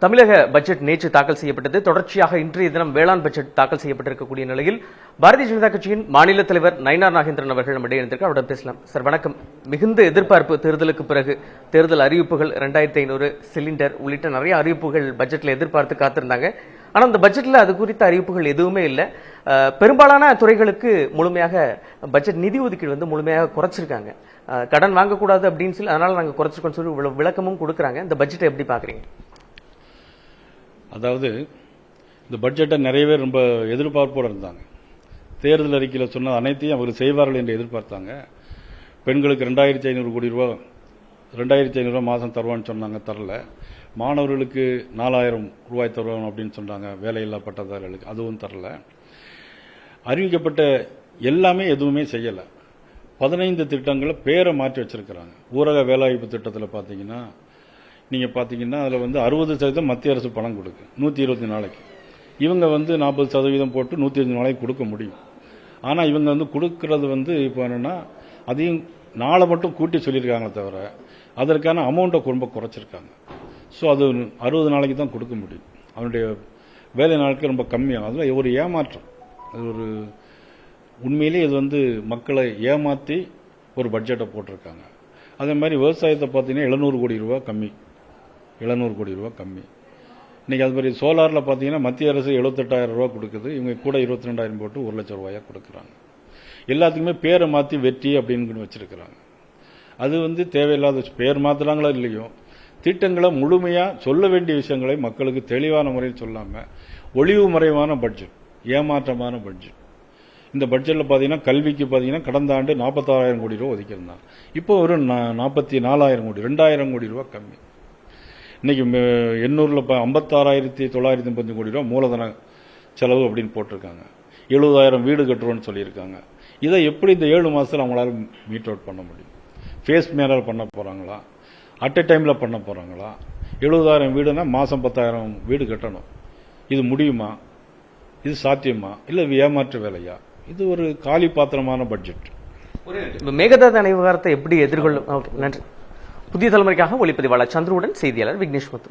தமிழக பட்ஜெட் நேற்று தாக்கல் செய்யப்பட்டது. தொடர்ச்சியாக இன்றைய தினம் வேளாண் பட்ஜெட் தாக்கல் செய்யப்பட்டிருக்கக்கூடிய நிலையில் பாரதிய ஜனதா கட்சியின் மாநில தலைவர் நயினார் நாகேந்திரன் அவர்கள் நம்மிடையே இருந்திருக்க அவரிடம் பேசலாம். சார் வணக்கம். மிகுந்த எதிர்பார்ப்பு தேர்தலுக்கு பிறகு தேர்தல் அறிவிப்புகள் 2500 சிலிண்டர் உள்ளிட்ட நிறைய அறிவிப்புகள் பட்ஜெட்ல எதிர்பார்த்து காத்திருந்தாங்க. ஆனா அந்த பட்ஜெட்ல அது குறித்த அறிவிப்புகள் எதுவுமே இல்லை. பெரும்பாலான துறைகளுக்கு முழுமையாக பட்ஜெட் நிதி ஒதுக்கீடு முழுமையாக குறைச்சிருக்காங்க. கடன் வாங்கக்கூடாது அப்படின்னு சொல்லி அதனால நாங்க குறைச்சிருக்கோம் சொல்லி விளக்கமும் கொடுக்குறாங்க. இந்த பட்ஜெட்டை எப்படி பாக்குறீங்க? அதாவது இந்த பட்ஜெட்டை நிறைய பேர் ரொம்ப எதிர்பார்ப்போடு இருந்தாங்க. தேர்தல் அறிக்கையில் சொன்ன அனைத்தையும் அவர் செய்வார்கள் என்று எதிர்பார்த்தாங்க. பெண்களுக்கு 2500 கோடி ரூபா 2500 ரூபா மாதம் தருவான்னு சொன்னாங்க, தரல. மாணவர்களுக்கு 4000 ரூபாய் தருவாங்க அப்படின்னு சொன்னாங்க, வேலையில்லா பட்டதாரிகளுக்கு, அதுவும் தரல. அறிவிக்கப்பட்ட எல்லாமே எதுவுமே செய்யலை. 15 திட்டங்களை பேரை மாற்றி வச்சிருக்கிறாங்க. ஊரக வேலைவாய்ப்பு திட்டத்தில் பார்த்தீங்கன்னா நீங்கள் பார்த்தீங்கன்னா அதில் 60% மத்திய அரசு பணம் கொடுக்கு 120 நாளைக்கு. இவங்க 40% போட்டு 105 நாளைக்கு கொடுக்க முடியும். ஆனால் இவங்க கொடுக்கறது இப்போ என்னென்னா அதையும் நாளை மட்டும் கூட்டி சொல்லியிருக்காங்க தவிர அதற்கான அமௌண்ட்டை ரொம்ப குறைச்சிருக்காங்க. ஸோ அது 60 நாளைக்கு தான் கொடுக்க முடியும். அவனுடைய வேலை நாட்கள் ரொம்ப கம்மியாகும். அதில் ஒரு ஏமாற்றம். அது ஒரு உண்மையிலே இது மக்களை ஏமாற்றி ஒரு பட்ஜெட்டை போட்டிருக்காங்க. அதே மாதிரி விவசாயத்தை பார்த்தீங்கன்னா 700 கோடி ரூபா கம்மி. 700 கோடி ரூபா கம்மி. இன்னைக்கு அது மாதிரி சோலாரில் பார்த்தீங்கன்னா மத்திய அரசு 78,000 ரூபா கொடுக்குது, இவங்க கூட 22,000 போட்டு 1 லட்சம் ரூபாயா கொடுக்குறாங்க. எல்லாத்துக்குமே பேரை மாற்றி வெற்றி அப்படின்னு வச்சிருக்கிறாங்க. அது தேவையில்லாத பேர் மாத்துறாங்களோ இல்லையோ, திட்டங்களை முழுமையாக சொல்ல வேண்டிய விஷயங்களை மக்களுக்கு தெளிவான முறையில் சொல்லாமல் ஒளிவு மறைவான பட்ஜெட், ஏமாற்றமான பட்ஜெட். இந்த பட்ஜெட்டில் பார்த்தீங்கன்னா கல்விக்கு பார்த்தீங்கன்னா கடந்த ஆண்டு 46,000 கோடி ரூபா ஒதுக்கியிருந்தாங்க. இப்போ ஒரு 44,000 கோடி, 2,000 கோடி ரூபா கம்மி. இன்னைக்கு 800ல் 56,950 கோடி ரூபா மூலதன செலவு அப்படின்னு போட்டிருக்காங்க. 70,000 வீடு கட்டுறோன்னு சொல்லியிருக்காங்க. இதை எப்படி இந்த 7 மாதத்தில் அவங்களால மீட் அவுட் பண்ண முடியும்? ஃபேஸ் மேனர் பண்ண போறாங்களா? அட் எ டைமில் பண்ண போறாங்களா? 70,000 வீடுனா மாதம் 10,000 வீடு கட்டணும். இது முடியுமா? இது சாத்தியமா? இல்லை ஏமாற்று வேலையா? இது ஒரு காலி பாத்திரமான பட்ஜெட். மேகதாது அணை விவகாரத்தை எப்படி எதிர்கொள்ளும்? நன்றி. புதிய தலைமுறைக்காக ஒளிப்பதிவாளர் சந்துருவுடன் செய்தியாளர் விக்னேஷ் முத்து.